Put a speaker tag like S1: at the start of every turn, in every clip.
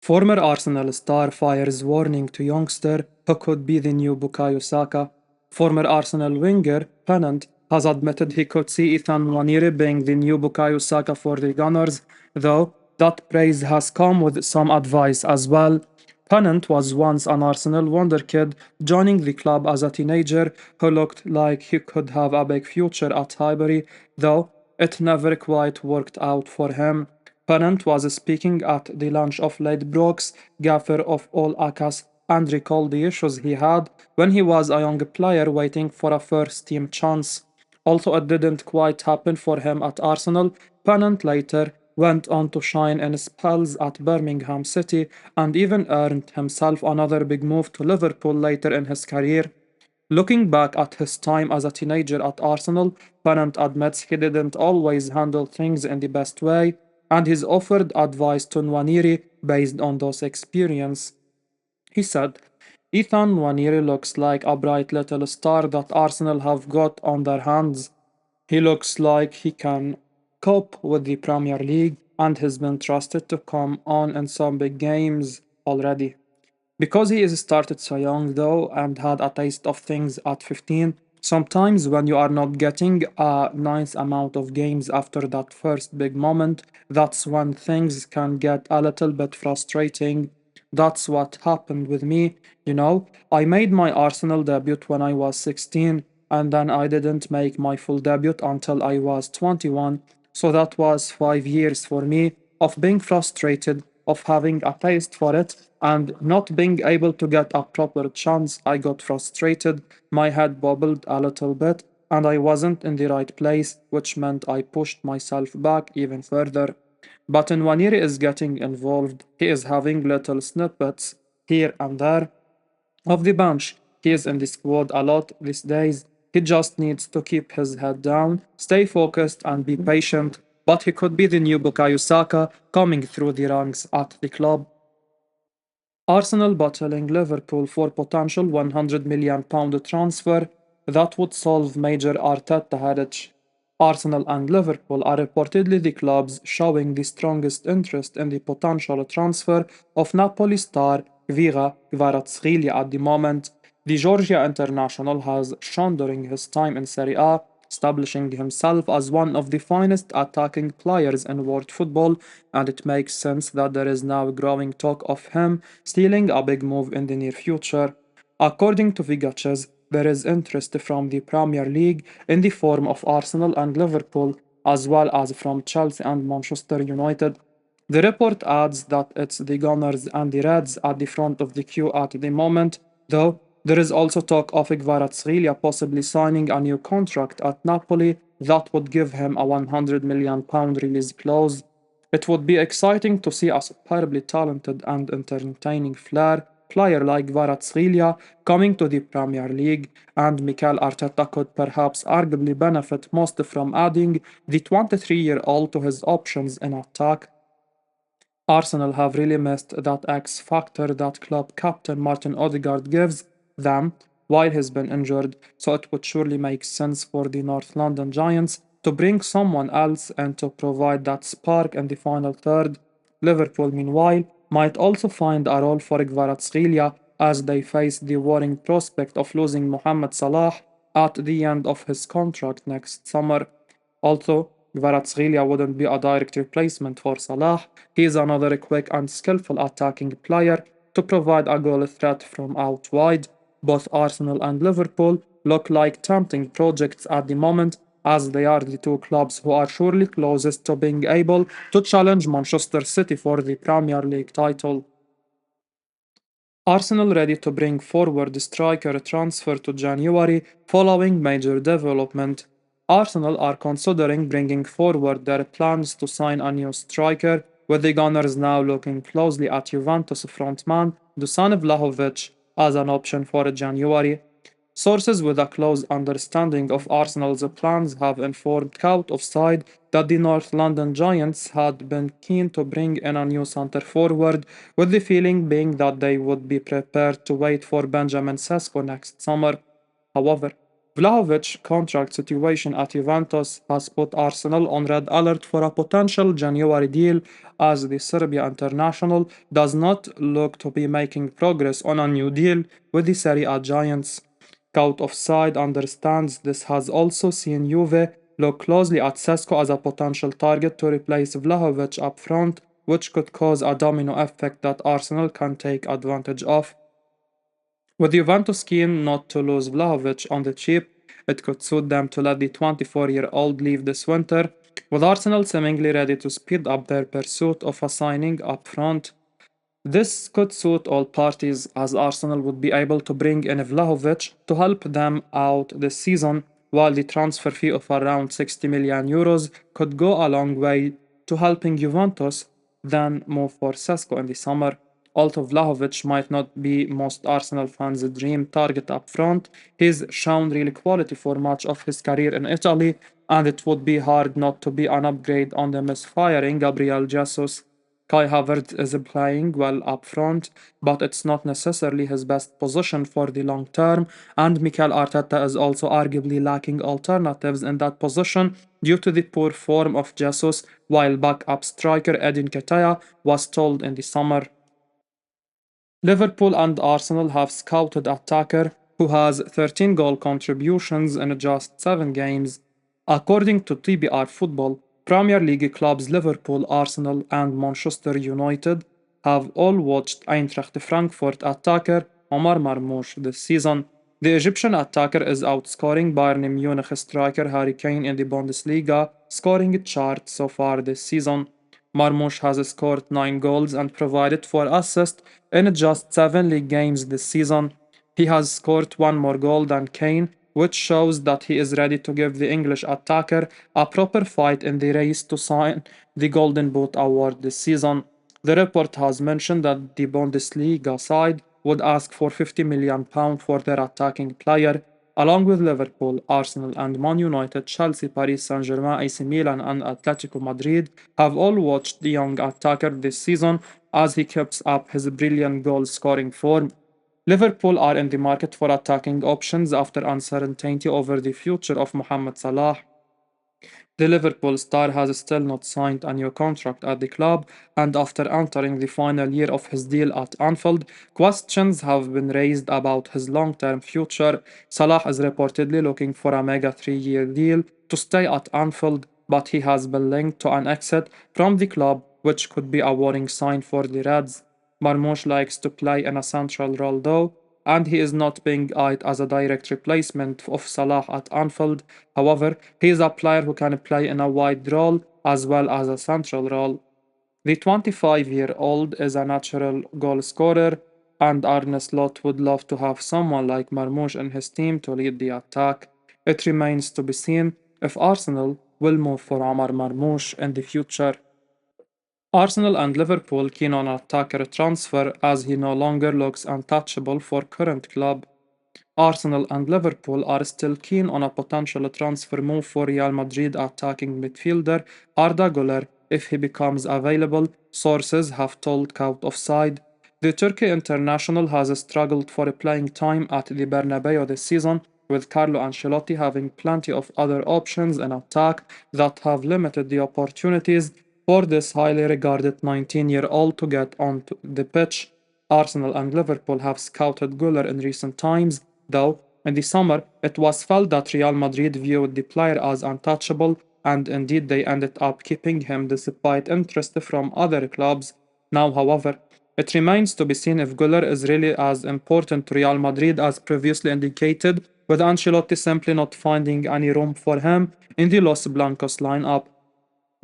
S1: Former Arsenal star fires warning to youngster who could be the new Bukayo Saka. Former Arsenal winger Pennant has admitted he could see Ethan Nwaneri being the new Bukayo Saka for the Gunners, though that praise has come with some advice as well. Pennant was once an Arsenal wonderkid, joining the club as a teenager who looked like he could have a big future at Highbury, though it never quite worked out for him. Pennant was speaking at the lunch of late Brooks, gaffer of all Akas, and recalled the issues he had when he was a young player waiting for a first team chance. Although it didn't quite happen for him at Arsenal, Pennant later went on to shine in spells at Birmingham City and even earned himself another big move to Liverpool later in his career. Looking back at his time as a teenager at Arsenal, Pennant admits he didn't always handle things in the best way, and he's offered advice to Nwaneri based on those experiences. He said, Ethan Nwaneri looks like a bright little star that Arsenal have got on their hands. He looks like he can cope with the Premier League and has been trusted to come on in some big games already. Because he is started so young though and had a taste of things at 15, sometimes when you are not getting a nice amount of games after that first big moment, that's when things can get a little bit frustrating. That's what happened with me, you know. I made my Arsenal debut when I was 16 and then I didn't make my full debut until I was 21. So that was 5 years for me of being frustrated, of having a taste for it and not being able to get a proper chance. I got frustrated, my head bobbled a little bit, and I wasn't in the right place, which meant I pushed myself back even further. But Nwaneri is getting involved. He is having little snippets here and there of the bench. He is in the squad a lot these days. He just needs to keep his head down, stay focused, and be patient. But he could be the new Bukayo Saka coming through the ranks at the club. Arsenal battling Liverpool for potential £100 million transfer that would solve major Arteta headache. Arsenal and Liverpool are reportedly the clubs showing the strongest interest in the potential transfer of Napoli star Khvicha Kvaratskhelia at the moment. The Georgia international has shone during his time in Serie A, establishing himself as one of the finest attacking players in world football, and it makes sense that there is now growing talk of him stealing a big move in the near future. According to Vigaches, there is interest from the Premier League in the form of Arsenal and Liverpool, as well as from Chelsea and Manchester United. The report adds that it's the Gunners and the Reds at the front of the queue at the moment, though there is also talk of Kvaratskhelia possibly signing a new contract at Napoli that would give him a £100 million release clause. It would be exciting to see a superbly talented and entertaining player like Kvaratskhelia coming to the Premier League, and Mikel Arteta could perhaps arguably benefit most from adding the 23-year-old to his options in attack. Arsenal have really missed that X factor that club captain Martin Odegaard gives them while he's been injured, so it would surely make sense for the North London Giants to bring someone else and to provide that spark in the final third. Liverpool, meanwhile, might also find a role for Kvaratskhelia as they face the worrying prospect of losing Mohamed Salah at the end of his contract next summer. Although Kvaratskhelia wouldn't be a direct replacement for Salah, he is another quick and skillful attacking player to provide a goal threat from out wide. Both Arsenal and Liverpool look like tempting projects at the moment, as they are the two clubs who are surely closest to being able to challenge Manchester City for the Premier League title. Arsenal ready to bring forward striker transfer to January following major development. Arsenal are considering bringing forward their plans to sign a new striker, with the Gunners now looking closely at Juventus frontman Dusan Vlahovic as an option for January. Sources with a close understanding of Arsenal's plans have informed Cout Offside that the North London Giants had been keen to bring in a new centre forward, with the feeling being that they would be prepared to wait for Benjamin Sesko next summer. However, Vlahovic's contract situation at Juventus has put Arsenal on red alert for a potential January deal as the Serbia international does not look to be making progress on a new deal with the Serie A giants. Scout Offside understands this has also seen Juve look closely at Sesko as a potential target to replace Vlahovic up front, which could cause a domino effect that Arsenal can take advantage of. With Juventus keen not to lose Vlahovic on the cheap, it could suit them to let the 24-year-old leave this winter, with Arsenal seemingly ready to speed up their pursuit of a signing up front. This could suit all parties as Arsenal would be able to bring in Vlahovic to help them out this season, while the transfer fee of around 60 million euros could go a long way to helping Juventus then move for Sesko in the summer. Although Vlahovic might not be most Arsenal fans' dream target up front, he's shown real quality for much of his career in Italy, and it would be hard not to be an upgrade on the misfiring Gabriel Jesus. Kai Havertz is playing well up front, but it's not necessarily his best position for the long term, and Mikel Arteta is also arguably lacking alternatives in that position due to the poor form of Jesus, while backup striker Edin Ketaya was told in the summer. Liverpool and Arsenal have scouted attacker who has 13 goal contributions in just 7 games. According to TBR Football, Premier League clubs Liverpool, Arsenal, and Manchester United have all watched Eintracht Frankfurt attacker Omar Marmoush this season. The Egyptian attacker is outscoring Bayern Munich striker Harry Kane in the Bundesliga scoring chart so far this season. Marmoush has scored 9 goals and provided 4 assists in just 7 league games this season. He has scored 1 more goal than Kane, which shows that he is ready to give the English attacker a proper fight in the race to sign the Golden Boot award this season. The report has mentioned that the Bundesliga side would ask for £50 million for their attacking player, along with Liverpool, Arsenal, and Man United, Chelsea, Paris Saint-Germain, AC Milan, and Atletico Madrid have all watched the young attacker this season as he keeps up his brilliant goal-scoring form. Liverpool are in the market for attacking options after uncertainty over the future of Mohamed Salah. The Liverpool star has still not signed a new contract at the club, and after entering the final year of his deal at Anfield, questions have been raised about his long term future. Salah is reportedly looking for a mega 3-year deal to stay at Anfield, but he has been linked to an exit from the club, which could be a warning sign for the Reds. Marmoush likes to play in a central role though, and he is not being eyed as a direct replacement of Salah at Anfield. However, he is a player who can play in a wide role as well as a central role. The 25-year-old is a natural goal scorer, and Arne Slot would love to have someone like Marmoush in his team to lead the attack. It remains to be seen if Arsenal will move for Omar Marmoush in the future. Arsenal and Liverpool keen on attacker transfer as he no longer looks untouchable for current club. Arsenal and Liverpool are still keen on a potential transfer move for Real Madrid attacking midfielder Arda Güler if he becomes available, sources have told Scout Offside. The Turkey international has struggled for playing time at the Bernabeu this season, with Carlo Ancelotti having plenty of other options in attack that have limited the opportunities for this highly regarded 19-year-old to get onto the pitch. Arsenal and Liverpool have scouted Güler in recent times, though in the summer it was felt that Real Madrid viewed the player as untouchable, and indeed they ended up keeping him despite interest from other clubs. Now, however, it remains to be seen if Güler is really as important to Real Madrid as previously indicated, with Ancelotti simply not finding any room for him in the Los Blancos lineup.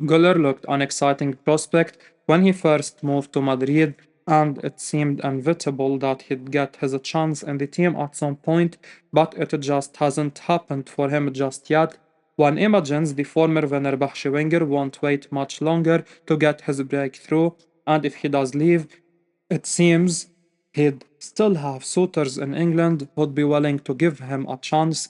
S1: Güler looked an exciting prospect when he first moved to Madrid, and it seemed inevitable that he'd get his chance in the team at some point, but it just hasn't happened for him just yet. One imagines the former Fenerbahce winger won't wait much longer to get his breakthrough, and if he does leave, it seems he'd still have suitors in England who'd be willing to give him a chance.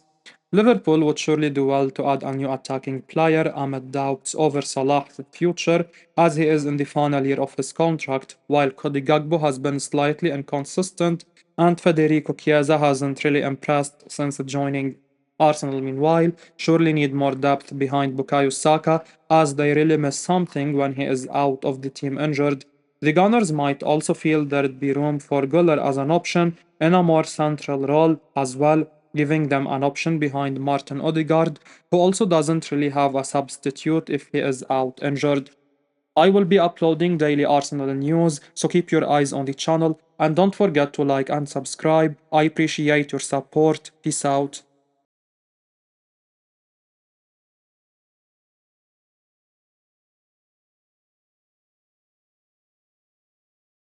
S1: Liverpool would surely do well to add a new attacking player amid doubts over Salah's future as he is in the final year of his contract, while Cody Gagbo has been slightly inconsistent and Federico Chiesa hasn't really impressed since joining. Arsenal, meanwhile, surely need more depth behind Bukayo Saka, as they really miss something when he is out of the team injured. The Gunners might also feel there'd be room for Guller as an option in a more central role as well, giving them an option behind Martin Odegaard, who also doesn't really have a substitute if he is out injured. I will be uploading daily Arsenal news, so keep your eyes on the channel and don't forget to like and subscribe. I appreciate your support. Peace out.